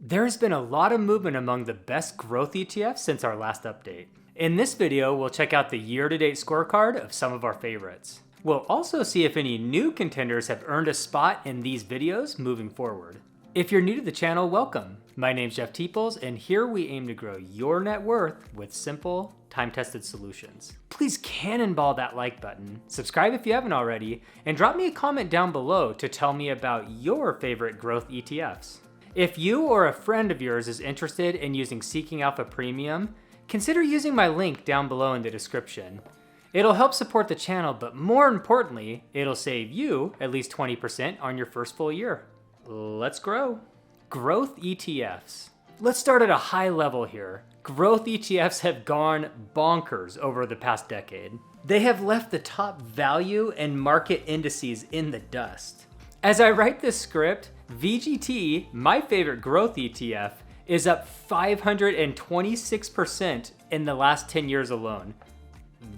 There has been a lot of movement among the best growth ETFs since our last update. In this video, we'll check out the year-to-date scorecard of some of our favorites. We'll also see if any new contenders have earned a spot in these videos moving forward. If you're new to the channel, welcome. My name's Jeff Teeples, and here we aim to grow your net worth with simple, time-tested solutions. Please cannonball that like button, subscribe if you haven't already, and drop me a comment down below to tell me about your favorite growth ETFs. If you or a friend of yours is interested in using Seeking Alpha Premium, consider using my link down below in the description. It'll help support the channel, but more importantly, it'll save you at least 20% on your first full year. Let's grow. Growth ETFs. Let's start at a high level here. Growth ETFs have gone bonkers over the past decade. They have left the top value and market indices in the dust. As I write this script, VGT, my favorite growth ETF, is up 526% in the last 10 years alone.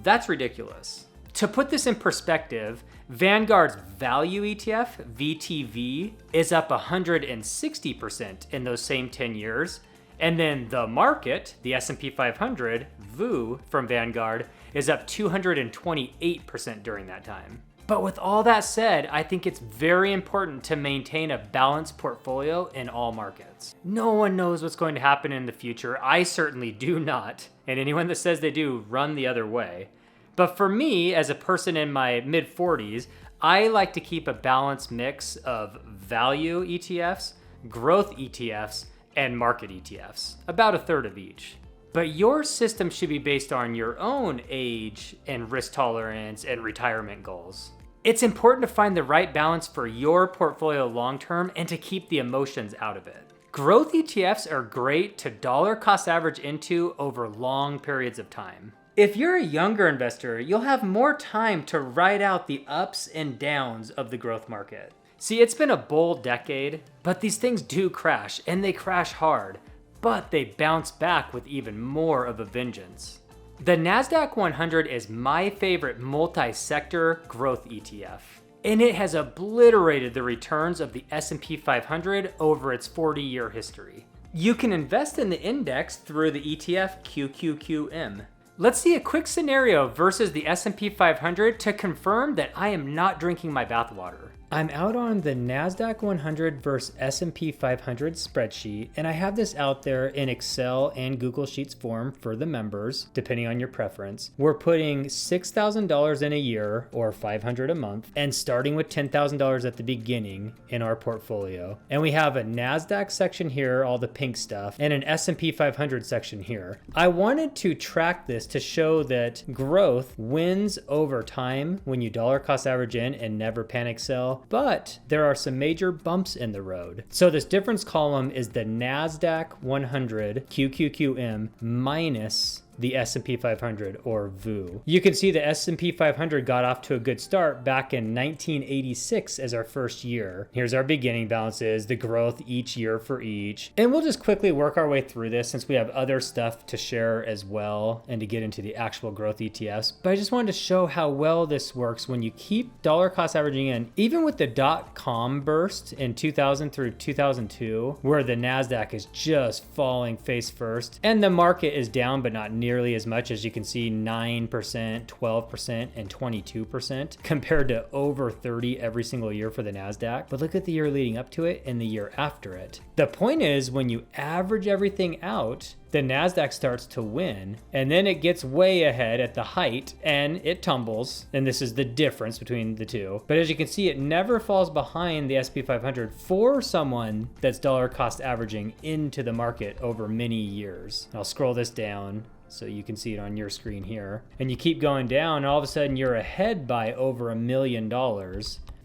That's ridiculous. To put this in perspective, Vanguard's value ETF, VTV, is up 160% in those same 10 years. And then the market, the S&P 500, VOO from Vanguard, is up 228% during that time. But with all that said, I think it's very important to maintain a balanced portfolio in all markets. No one knows what's going to happen in the future. I certainly do not. And anyone that says they do, run the other way. But for me, as a person in my mid-40s, I like to keep a balanced mix of value ETFs, growth ETFs, and market ETFs, about a third of each. But your system should be based on your own age and risk tolerance and retirement goals. It's important to find the right balance for your portfolio long-term and to keep the emotions out of it. Growth ETFs are great to dollar cost average into over long periods of time. If you're a younger investor, you'll have more time to ride out the ups and downs of the growth market. See, it's been a bull decade, but these things do crash, and they crash hard, but they bounce back with even more of a vengeance. The NASDAQ 100 is my favorite multi-sector growth ETF, and it has obliterated the returns of the S&P 500 over its 40-year history. You can invest in the index through the ETF QQQM. Let's see a quick scenario versus the S&P 500 to confirm that I am not drinking my bathwater. I'm out on the NASDAQ 100 versus S&P 500 spreadsheet, and I have this out there in Excel and Google Sheets form for the members, depending on your preference. We're putting $6,000 in a year, or $500 a month, and starting with $10,000 at the beginning in our portfolio. And we have a NASDAQ section here, all the pink stuff, and an S&P 500 section here. I wanted to track this to show that growth wins over time when you dollar cost average in and never panic sell. But there are some major bumps in the road. So this difference column is the NASDAQ 100 QQQM minus the S&P 500 or VOO. You can see the S&P 500 got off to a good start back in 1986 as our first year. Here's our beginning balances, the growth each year for each. And we'll just quickly work our way through this since we have other stuff to share as well and to get into the actual growth ETFs. But I just wanted to show how well this works when you keep dollar cost averaging in, even with the dot-com burst in 2000 through 2002, where the NASDAQ is just falling face first and the market is down but not nearly as much. As you can see, 9%, 12%, and 22% compared to over 30 every single year for the NASDAQ. But look at the year leading up to it and the year after it. The point is, when you average everything out, the NASDAQ starts to win, and then it gets way ahead at the height and it tumbles, and this is the difference between the two. But as you can see, it never falls behind the S&P 500 for someone that's dollar cost averaging into the market over many years. I'll scroll this down so you can see it on your screen here. And you keep going down, and all of a sudden you're ahead by over $1 million.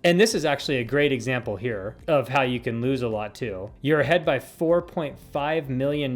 And this is actually a great example here of how you can lose a lot too. You're ahead by $4.5 million,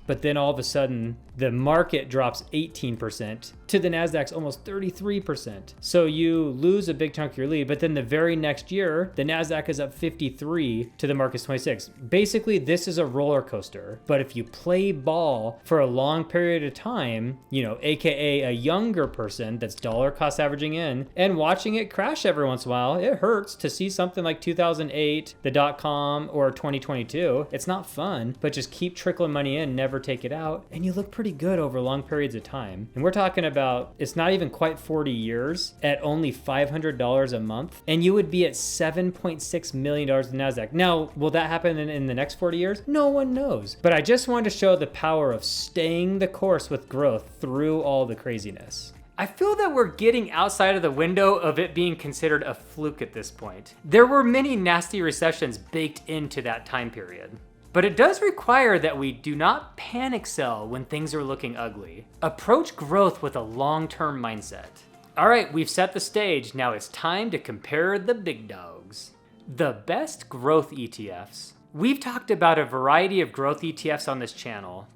but then all of a sudden the market drops 18% to the NASDAQ's almost 33%. So you lose a big chunk of your lead, but then the very next year, the NASDAQ is up 53 to the market's 26. Basically, this is a roller coaster, but if you play ball for a long period of time, you know, AKA a younger person that's dollar cost averaging in and watching it crash every once in a while, it hurts to see something like 2008, the dot-com, or 2022. It's not fun, but just keep trickling money in, never take it out, and you look pretty good over long periods of time. And we're talking about, it's not even quite 40 years at only $500 a month, and you would be at $7.6 million in NASDAQ. Now, will that happen in the next 40 years? No one knows. But I just wanted to show the power of staying the course with growth through all the craziness. I feel that we're getting outside of the window of it being considered a fluke at this point. There were many nasty recessions baked into that time period. But it does require that we do not panic sell when things are looking ugly. Approach growth with a long-term mindset. All right, we've set the stage. Now it's time to compare the big dogs. The best growth ETFs. We've talked about a variety of growth ETFs on this channel.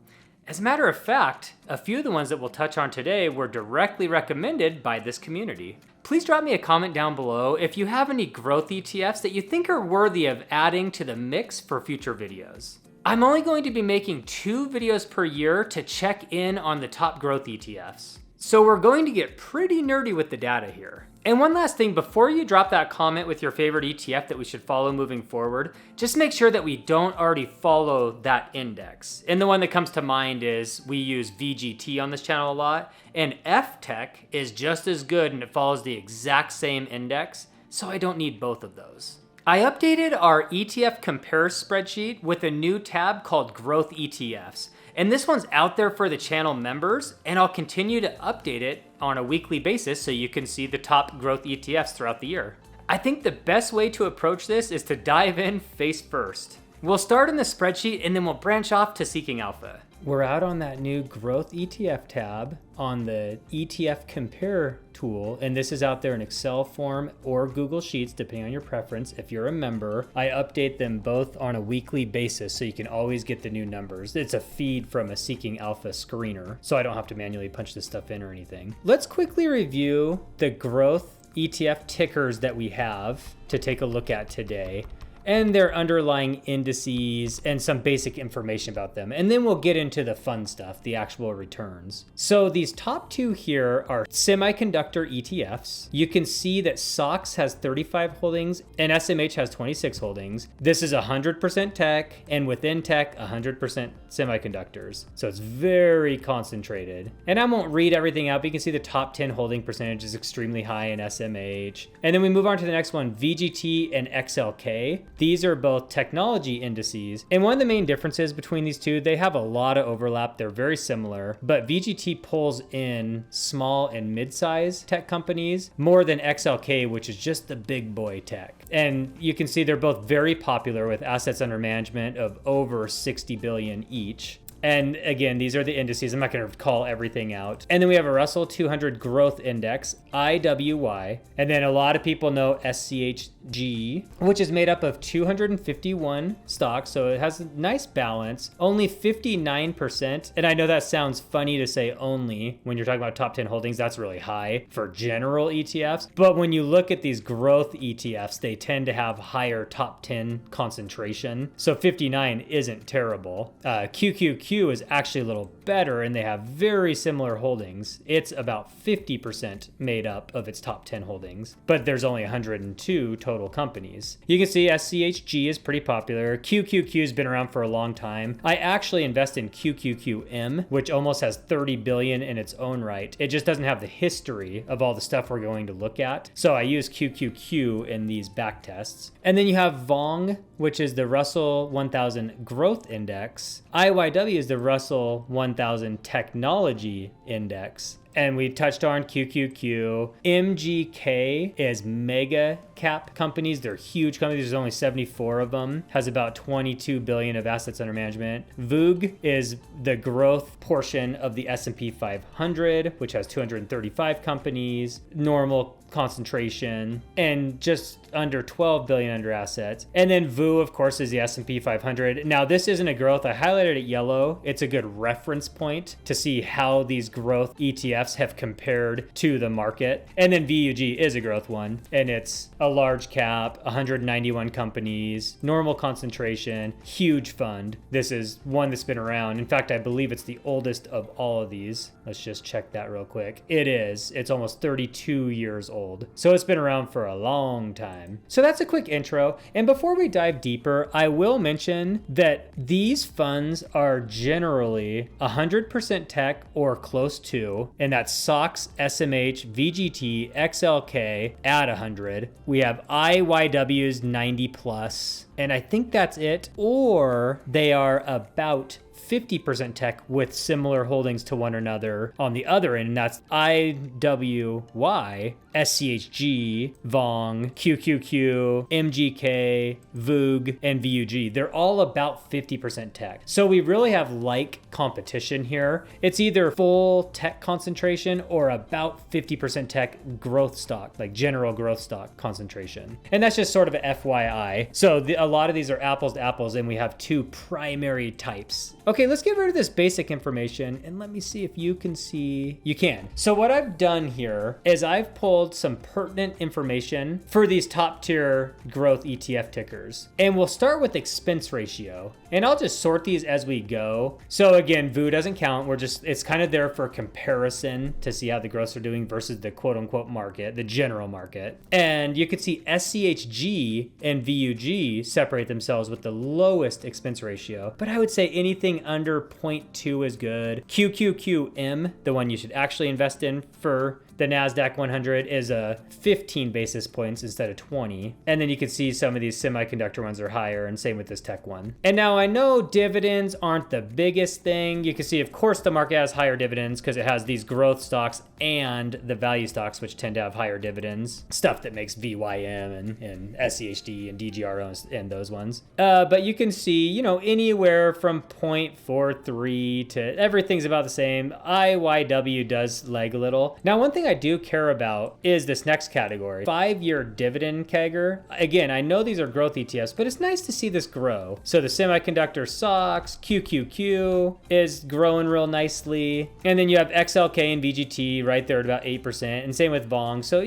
As a matter of fact, a few of the ones that we'll touch on today were directly recommended by this community. Please drop me a comment down below if you have any growth ETFs that you think are worthy of adding to the mix for future videos. I'm only going to be making 2 videos per year to check in on the top growth ETFs. So we're going to get pretty nerdy with the data here. And one last thing, before you drop that comment with your favorite ETF that we should follow moving forward, just make sure that we don't already follow that index. And the one that comes to mind is we use VGT on this channel a lot, and FTech is just as good and it follows the exact same index, so I don't need both of those. I updated our ETF compare spreadsheet with a new tab called Growth ETFs. And this one's out there for the channel members, and I'll continue to update it on a weekly basis so you can see the top growth ETFs throughout the year. I think the best way to approach this is to dive in face first. We'll start in the spreadsheet and then we'll branch off to Seeking Alpha. We're out on that new Growth ETF tab on the ETF Compare tool, and this is out there in Excel form or Google Sheets, depending on your preference. If you're a member, I update them both on a weekly basis so you can always get the new numbers. It's a feed from a Seeking Alpha screener, so I don't have to manually punch this stuff in or anything. Let's quickly review the growth ETF tickers that we have to take a look at today, and their underlying indices and some basic information about them. And then we'll get into the fun stuff, the actual returns. So these top 2 here are semiconductor ETFs. You can see that SOX has 35 holdings and SMH has 26 holdings. This is 100% tech, and within tech, 100% semiconductors. So it's very concentrated. And I won't read everything out, but you can see the top 10 holding percentage is extremely high in SMH. And then we move on to the next one, VGT and XLK. These are both technology indices. And one of the main differences between these two, they have a lot of overlap. They're very similar, but VGT pulls in small and mid-size tech companies more than XLK, which is just the big boy tech. And you can see they're both very popular with assets under management of over 60 billion each. And again, these are the indices. I'm not going to call everything out. And then we have a Russell 200 Growth Index, IWY. And then a lot of people know SCHD, which is made up of 251 stocks. So it has a nice balance, only 59%. And I know that sounds funny to say only when you're talking about top 10 holdings. That's really high for general ETFs. But when you look at these growth ETFs, they tend to have higher top 10 concentration. So 59 isn't terrible. QQQ is actually a little better, and they have very similar holdings. It's about 50% made up of its top 10 holdings, but there's only 102 total companies. You can see SCHG is pretty popular. QQQ has been around for a long time. I actually invest in QQQM, which almost has 30 billion in its own right. It just doesn't have the history of all the stuff we're going to look at. So I use QQQ in these back tests. And then you have VONG, which is the Russell 1000 Growth Index. IYW is the Russell 1000 Technology Index. And we touched on QQQ. MGK is mega cap companies. They're huge companies. There's only 74 of them. Has about 22 billion of assets under management. VOOG is the growth portion of the S&P 500, which has 235 companies. Normal concentration, and just under 12 billion under assets. And then VOO, of course, is the S&P 500. Now, this isn't a growth. I highlighted it yellow. It's a good reference point to see how these growth ETFs ETFs have compared to the market. And then VUG is a growth one, and it's a large cap, 191 companies, normal concentration, huge fund. This is one that's been around. In fact, I believe it's the oldest of all of these. Let's just check that real quick. It is. It's almost 32 years old. So it's been around for a long time. So that's a quick intro. And before we dive deeper, I will mention that these funds are generally 100% tech or close to, and that's SOX, SMH, VGT, XLK at 100. We have IYWs 90 plus, and I think that's it. Or they are about 50% tech with similar holdings to one another on the other end, and that's IWY, SCHG, VONG, QQQ, MGK, VOOG, and VUG. They're all about 50% tech. So we really have like competition here. It's either full tech concentration or about 50% tech growth stock, like general growth stock concentration. And that's just sort of a FYI. So a lot of these are apples to apples, and we have two primary types. Okay, let's get rid of this basic information and let me see if you can see. You can. So what I've done here is I've pulled some pertinent information for these top tier growth ETF tickers. And we'll start with expense ratio. And I'll just sort these as we go. So again, VU doesn't count. It's kind of there for comparison to see how the growths are doing versus the quote unquote market, the general market. And you can see SCHG and VUG separate themselves with the lowest expense ratio. But I would say anything under 0.2 is good. QQQM, the one you should actually invest in for the NASDAQ 100, is 15 basis points instead of 20. And then you can see some of these semiconductor ones are higher, and same with this tech one. And now I know dividends aren't the biggest thing. You can see, of course, the market has higher dividends because it has these growth stocks and the value stocks, which tend to have higher dividends. Stuff that makes VYM and SCHD and DGRO and those ones. But you can see, anywhere from 0.43 to everything's about the same. IYW does lag a little. Now, one thing I do care about is this next category, 5-year dividend CAGR. Again, I know these are growth ETFs, but it's nice to see this grow. So the semiconductor SOX, QQQ is growing real nicely. And then you have XLK and VGT right there at about 8%, and same with VONG. So,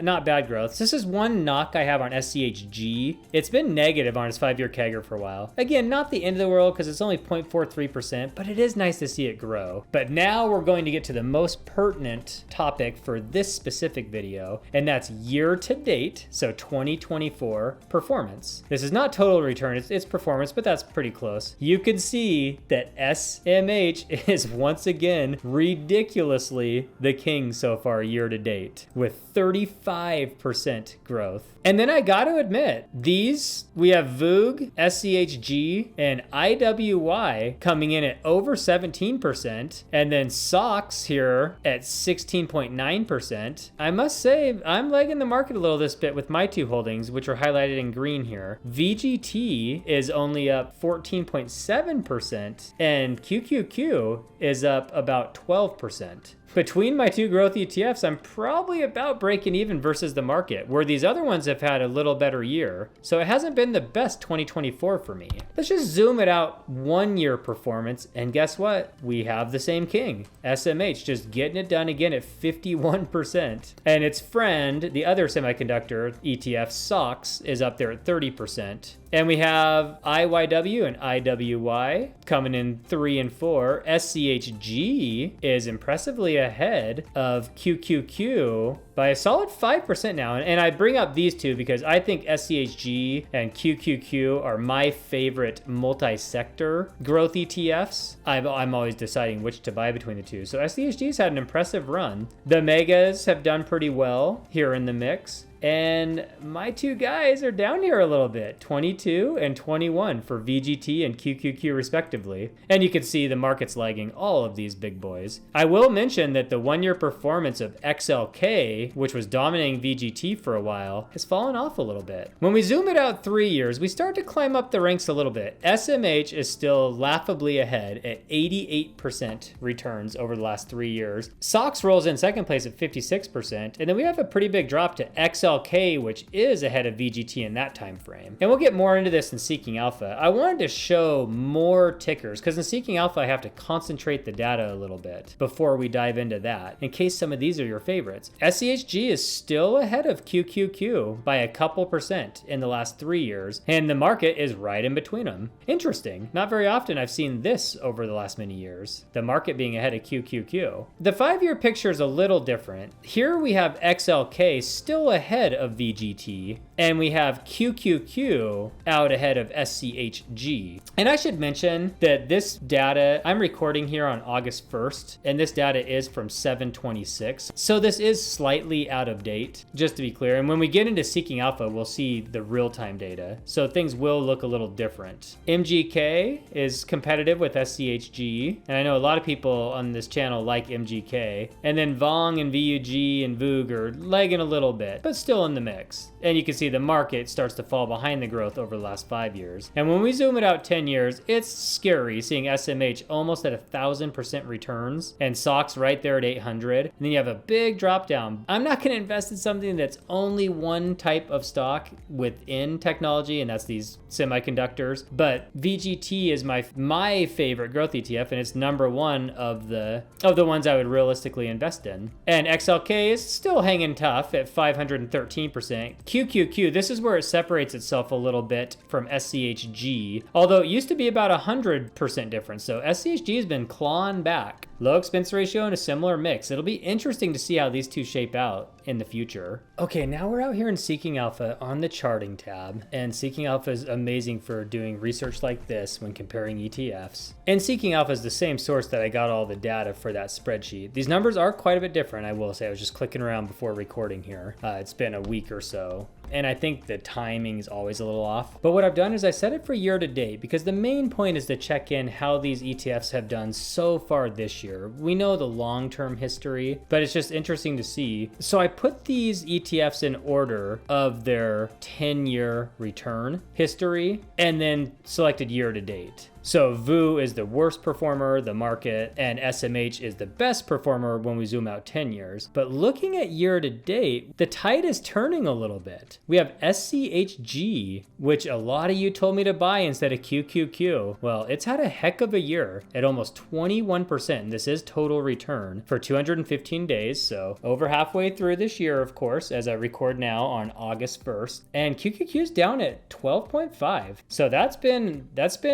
not bad growth. This is one knock I have on SCHG. It's been negative on its 5-year CAGR for a while. Again, not the end of the world because it's only 0.43%, but it is nice to see it grow. But now we're going to get to the most pertinent topic for this specific video, and that's year to date, so 2024 performance. This is not total return, it's performance, but that's pretty close. You can see that SMH is once again ridiculously the king so far year to date with 35% growth. And then I got to admit, we have VOOG, SCHG, and IWY coming in at over 17%, and then SOX here at 16.9%. I must say, I'm lagging the market a little this bit with my two holdings, which are highlighted in green here. VGT is only up 14.7%, and QQQ is up about 12%. Between my two growth ETFs, I'm probably about breaking even versus the market, where these other ones have had a little better year. So it hasn't been the best 2024 for me. Let's just zoom it out 1 year performance, and guess what? We have the same king, SMH, just getting it done again at 51%. And its friend, the other semiconductor ETF, SOX, is up there at 30%. And we have IYW and IWY coming in 3 and 4. SCHG is impressively ahead of QQQ by a solid 5% now. And I bring up these two because I think SCHG and QQQ are my favorite multi-sector growth ETFs. I'm always deciding which to buy between the two. So SCHG's had an impressive run. The megas have done pretty well here in the mix. And my two guys are down here a little bit, 22 and 21 for VGT and QQQ respectively. And you can see the market's lagging all of these big boys. I will mention that the 1 year performance of XLK, which was dominating VGT for a while, has fallen off a little bit. When we zoom it out 3 years, we start to climb up the ranks a little bit. SMH is still laughably ahead at 88% returns over the last 3 years. SOX rolls in second place at 56%. And then we have a pretty big drop to XLK XLK, which is ahead of VGT in that time frame. And we'll get more into this in Seeking Alpha. I wanted to show more tickers because in Seeking Alpha, I have to concentrate the data a little bit before we dive into that, in case some of these are your favorites. SCHD is still ahead of QQQ by a couple percent in the last 3 years, and the market is right in between them. Interesting. Not very often I've seen this over the last many years, the market being ahead of QQQ. The 5-year picture is a little different. Here we have XLK still ahead of VGT, and we have QQQ out ahead of SCHG. And I should mention that this data, I'm recording here on August 1st, and this data is from 7/26. So this is slightly out of date, just to be clear. And when we get into Seeking Alpha, we'll see the real-time data. So things will look a little different. MGK is competitive with SCHG, and I know a lot of people on this channel like MGK. And then Vong and VUG and VUG are lagging a little bit, but still in the mix. And you can see the market starts to fall behind the growth over the last 5 years. And when we zoom it out 10 years, it's scary seeing SMH almost at 1,000% returns and SOX right there at 800. And then you have a big drop down. I'm not going to invest in something that's only one type of stock within technology, and that's these semiconductors. But VGT is my favorite growth ETF, and it's number one of the ones I would realistically invest in. And XLK is still hanging tough at 513%. QQQ, this is where it separates itself a little bit from SCHG, although it used to be about 100% difference. So SCHG has been clawing back. Low expense ratio and a similar mix. It'll be interesting to see how these two shape out in the future. Okay, now we're out here in Seeking Alpha on the charting tab, and Seeking Alpha is amazing for doing research like this when comparing ETFs. And Seeking Alpha is the same source that I got all the data for that spreadsheet. These numbers are quite a bit different, I will say. I was just clicking around before recording here. It's been a week or so, and I think the timing is always a little off. But what I've done is I set it for year to date, because the main point is to check in how these ETFs have done so far this year. We know the long-term history, but it's just interesting to see. So I put these ETFs in order of their 10-year return history and then selected year to date. So VU is the worst performer, the market, and SMH is the best performer when we zoom out 10 years. But looking at year to date, the tide is turning a little bit. We have SCHG, which a lot of you told me to buy instead of QQQ. Well, it's had a heck of a year at almost 21%. And this is total return for 215 days. So over halfway through this year, of course, as I record now on August 1st. And QQQ is down at 12.5. So that's been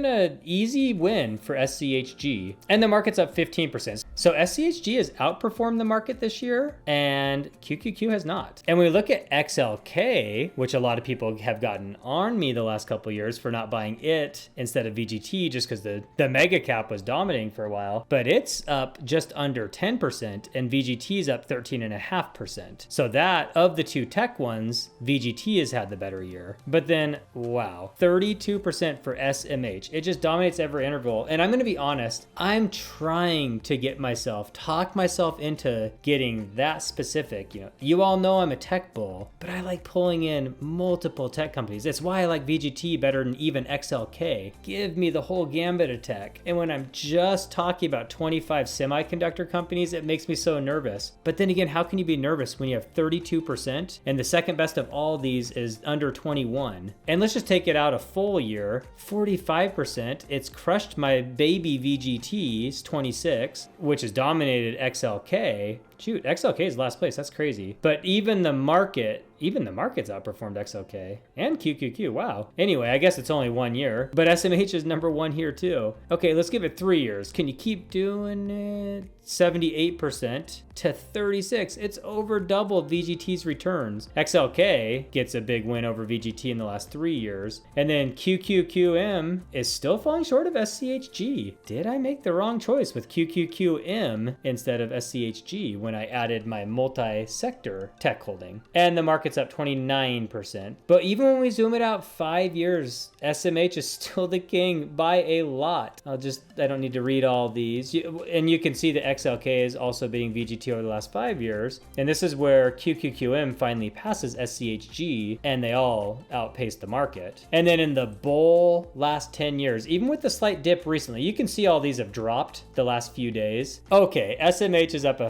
a easy win for SCHG, and the market's up 15%. So SCHG has outperformed the market this year, and QQQ has not. And when we look at XLK, which a lot of people have gotten on me the last couple of years for not buying it instead of VGT, just because the mega cap was dominating for a while, but it's up just under 10%, and VGT's up 13.5%. So that, of the two tech ones, VGT has had the better year. But then, wow, 32% for SMH. It just dominates every interval. And I'm going to be honest, I'm trying to talk myself into getting that specific. You all know I'm a tech bull, but I like pulling in multiple tech companies. That's why I like VGT better than even XLK. Give me the whole gambit of tech. And when I'm just talking about 25 semiconductor companies, it makes me so nervous. But then again, how can you be nervous when you have 32% and the second best of all these is under 21? And let's just take it out a full year, 45%. It's crushed my baby VGT's 26, which has dominated XLK. Shoot, XLK is last place. That's crazy. But even the market's outperformed XLK and QQQ. Wow. Anyway, I guess it's only 1 year, but SMH is number one here too. Okay, let's give it 3 years. Can you keep doing it? 78% to 36. It's over doubled VGT's returns. XLK gets a big win over VGT in the last 3 years. And then QQQM is still falling short of SCHG. Did I make the wrong choice with QQQM instead of SCHG when I added my multi-sector tech holding? And the market's up 29%. But even when we zoom it out 5 years, SMH is still the king by a lot. I don't need to read all these. And you can see the XLK is also beating VGT over the last 5 years. And this is where QQQM finally passes SCHG, and they all outpace the market. And then in the bull last 10 years, even with the slight dip recently, you can see all these have dropped the last few days. Okay, SMH is up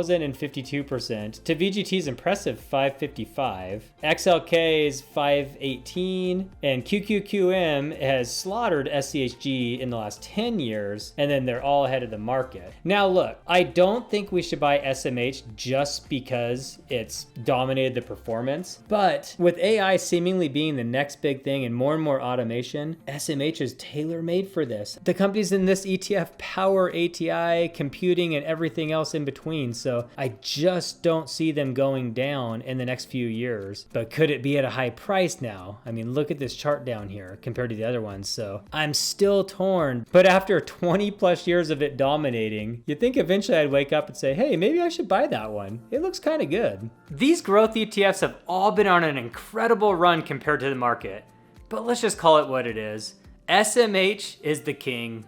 1,052%, to VGT's impressive 555, XLK's 518, and QQQM has slaughtered SCHD in the last 10 years, and then they're all ahead of the market. Now look, I don't think we should buy SMH just because it's dominated the performance, but with AI seemingly being the next big thing and more automation, SMH is tailor-made for this. The companies in this ETF power ATI, computing, and everything else in between, so I just don't see them going down in the next few years. But could it be at a high price now? I mean, look at this chart down here compared to the other ones, so I'm still torn. But after 20 plus years of it dominating, you'd think eventually I'd wake up and say, hey, maybe I should buy that one. It looks kind of good. These growth ETFs have all been on an incredible run compared to the market, but let's just call it what it is. SMH is the king,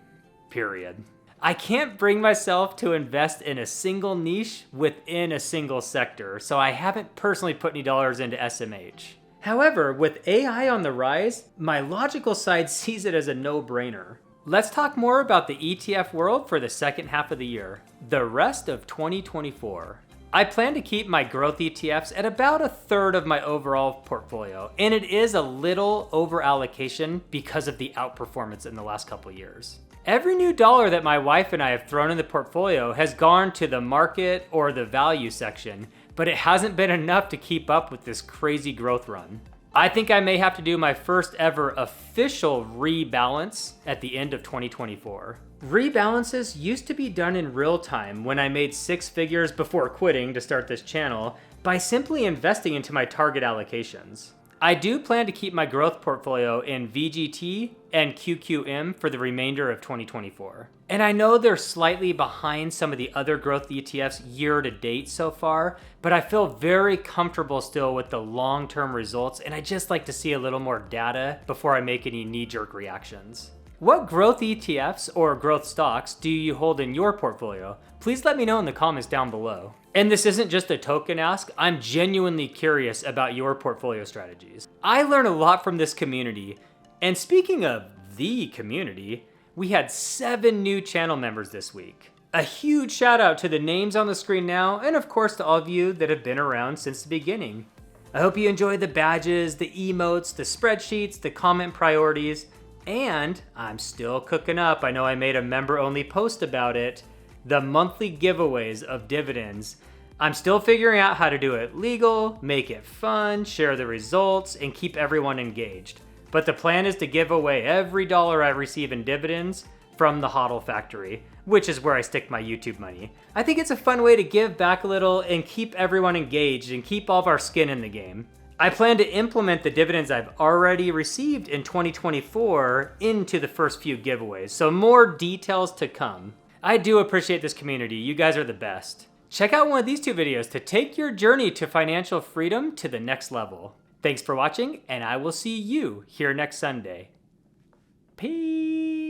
period. I can't bring myself to invest in a single niche within a single sector, so I haven't personally put any dollars into SMH. However, with AI on the rise, my logical side sees it as a no-brainer. Let's talk more about the ETF world for the second half of the year, the rest of 2024. I plan to keep my growth ETFs at about a third of my overall portfolio, and it is a little over allocation because of the outperformance in the last couple years. Every new dollar that my wife and I have thrown in the portfolio has gone to the market or the value section, but it hasn't been enough to keep up with this crazy growth run. I think I may have to do my first ever official rebalance at the end of 2024. Rebalances used to be done in real time when I made 6 figures before quitting to start this channel by simply investing into my target allocations. I do plan to keep my growth portfolio in VGT and QQM for the remainder of 2024. And I know they're slightly behind some of the other growth ETFs year to date so far, but I feel very comfortable still with the long-term results, and I just like to see a little more data before I make any knee-jerk reactions. What growth ETFs or growth stocks do you hold in your portfolio? Please let me know in the comments down below. And this isn't just a token ask, I'm genuinely curious about your portfolio strategies. I learn a lot from this community, and speaking of the community, we had 7 new channel members this week. A huge shout out to the names on the screen now, and of course to all of you that have been around since the beginning. I hope you enjoy the badges, the emotes, the spreadsheets, the comment priorities, and I'm still cooking up, I know I made a member-only post about it, the monthly giveaways of dividends. I'm still figuring out how to do it legal, make it fun, share the results, and keep everyone engaged. But the plan is to give away every dollar I receive in dividends from the HODL factory, which is where I stick my YouTube money. I think it's a fun way to give back a little and keep everyone engaged and keep all of our skin in the game. I plan to implement the dividends I've already received in 2024 into the first few giveaways, so more details to come. I do appreciate this community, you guys are the best. Check out one of these 2 videos to take your journey to financial freedom to the next level. Thanks for watching, and I will see you here next Sunday. Peace.